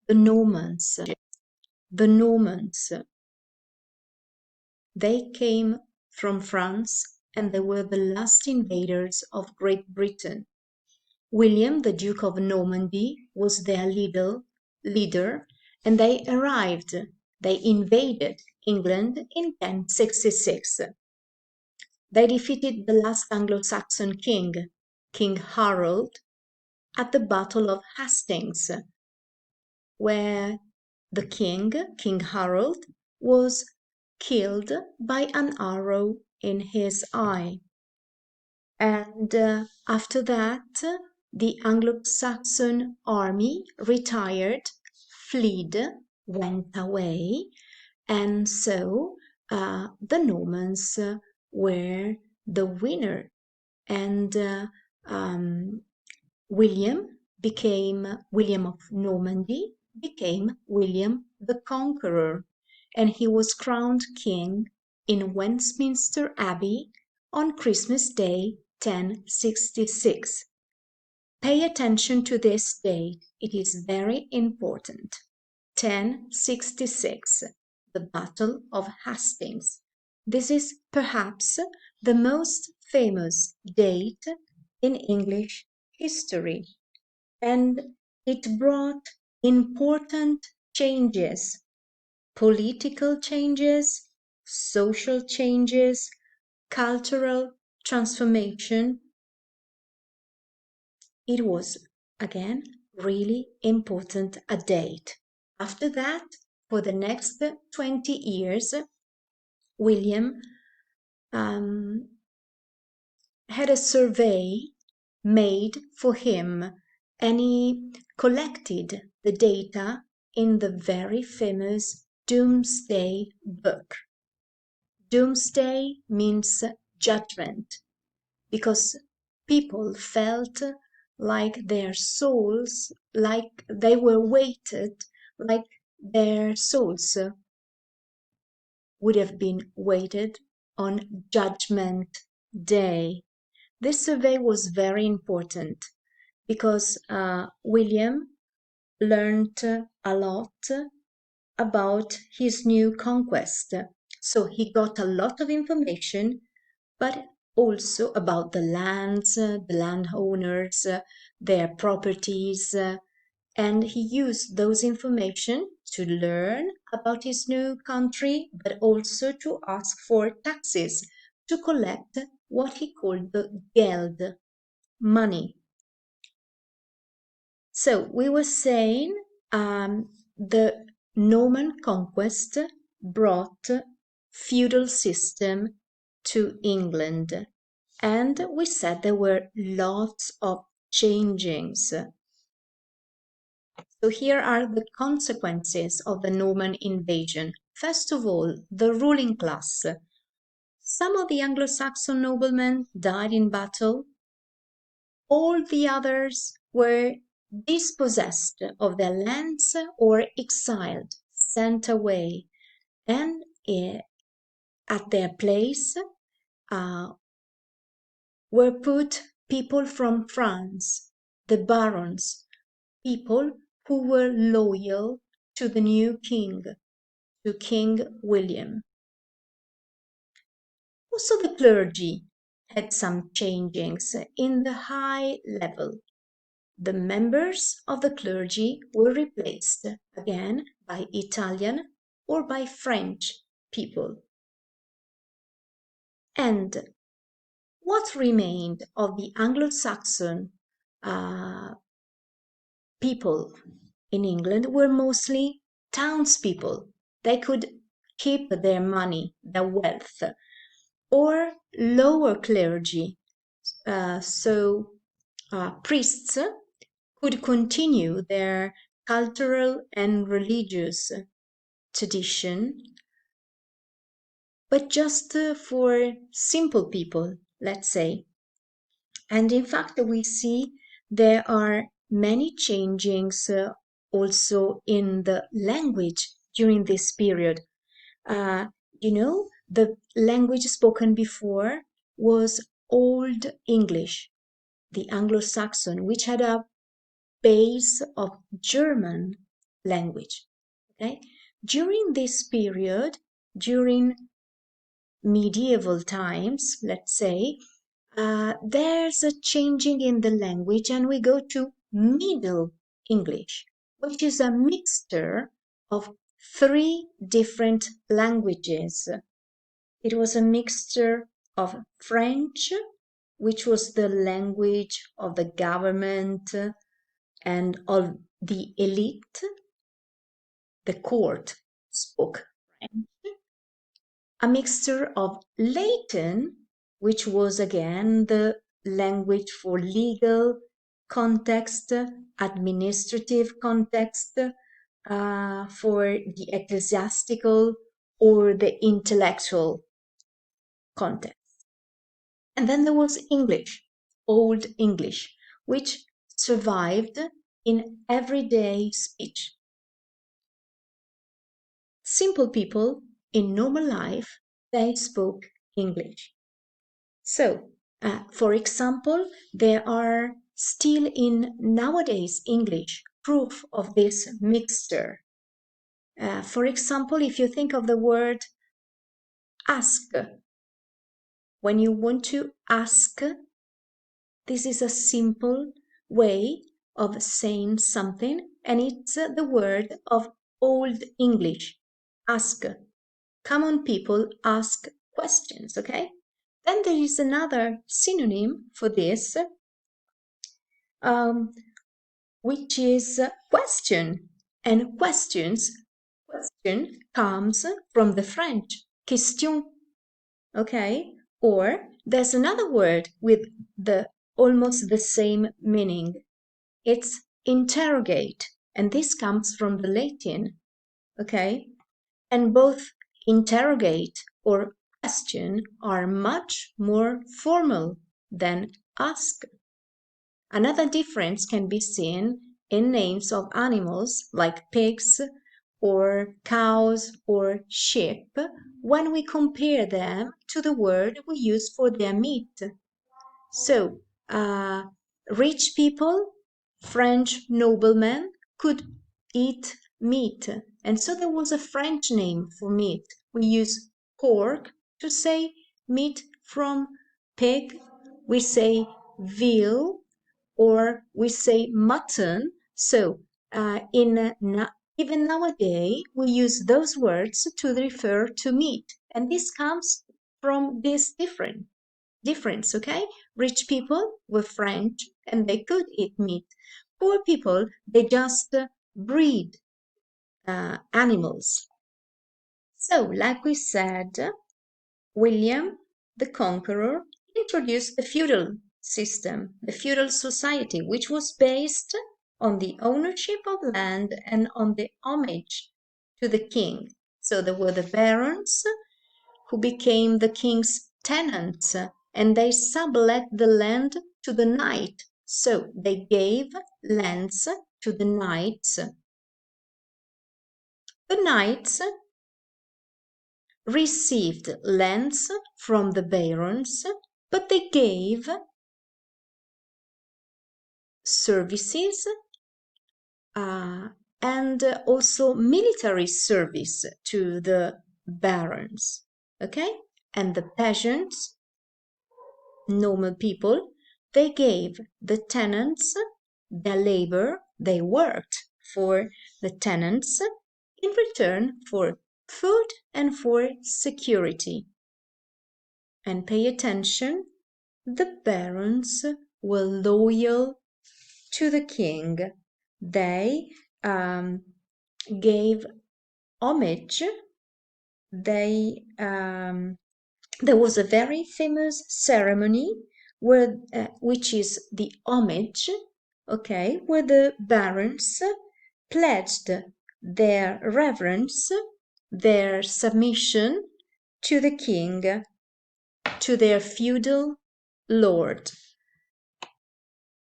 The Normans. The Normans. They came from France and they were the last invaders of Great Britain. William, the Duke of Normandy, was their leader, and they invaded England in 1066. They defeated the last Anglo-Saxon king, King Harold, at the Battle of Hastings, where the King Harold, was killed by an arrow in his eye. And after that, the Anglo-Saxon army retired, fled, went away, and so the Normans were the winner. And William of Normandy became William the Conqueror, and he was crowned king in Westminster Abbey on Christmas Day 1066. Pay attention to this date, it is very important. 1066, the Battle of Hastings. This is perhaps the most famous date in English history, and it brought important changes, political changes, social changes, cultural transformation. It was, again, really important a date. After that, for the next 20 years, William had a survey made for him, and he collected the data in the very famous Doomsday Book. Doomsday means judgment, because people felt like their souls, like they were weighted, like their souls would have been weighted on Judgment Day. This survey was very important because William learned a lot about his new conquest. So he got a lot of information, but also about the lands, the landowners, their properties, and he used those information to learn about his new country, but also to ask for taxes, to collect what he called the geld, money. So we were saying the Norman Conquest brought feudal system to England, and we said there were lots of changings. So here are the consequences of the Norman invasion. First of all, the ruling class. Some of the Anglo-Saxon noblemen died in battle. All the others were dispossessed of their lands or exiled, sent away, and at their place were put people from France, the barons, people who were loyal to the new king, to King William. Also the clergy had some changings in the high level. The members of the clergy were replaced again by Italian or by French people. And what remained of the Anglo-Saxon people in England were mostly townspeople. They could keep their money, their wealth, or lower clergy. Priests could continue their cultural and religious tradition, but just for simple people, let's say. And in fact, we see there are many changings also in the language during this period. The language spoken before was Old English, the Anglo-Saxon, which had a base of German language. Okay? During this period, during medieval times, let's say, there's a changing in the language, and we go to Middle English, which is a mixture of three different languages. It was a mixture of French, which was the language of the government and of the elite. The court spoke French. A mixture of Latin, which was again the language for legal context, administrative context, for the ecclesiastical or the intellectual context. And then there was English, Old English, which survived in everyday speech. Simple people in normal life, they spoke English. So, for example, there are still in nowadays English proof of this mixture. For example, if you think of the word ask, when you want to ask, this is a simple way of saying something, and it's the word of Old English, ask. Common people ask questions, okay? Then there is another synonym for this, which is question. And question comes from the French, question, okay? Or there's another word with almost the same meaning. It's interrogate, and this comes from the Latin, okay? And both interrogate or question are much more formal than ask. Another difference can be seen in names of animals like pigs or cows or sheep when we compare them to the word we use for their meat. So, rich people, French noblemen, could eat meat, and so there was a French name for meat. We use pork to say meat from pig, we say veal, or we say mutton. So even nowadays we use those words to refer to meat, and this comes from this difference, okay? Rich people were French and they could eat meat. Poor people, they just breed animals. So, like we said, William the Conqueror introduced the feudal system, the feudal society, which was based on the ownership of land and on the homage to the king. So there were the barons who became the king's tenants, and they sublet the land to the knight. So they gave lands to the knights. The knights received lands from the barons, but they gave services and also military service to the barons, okay? And the peasants, normal people, they gave the tenants their labor, they worked for the tenants in return for food and for security. And pay attention, the barons were loyal to the king. They gave homage. There was a very famous ceremony where, which is the homage, okay, where the barons pledged their reverence, their submission to the king, to their feudal lord.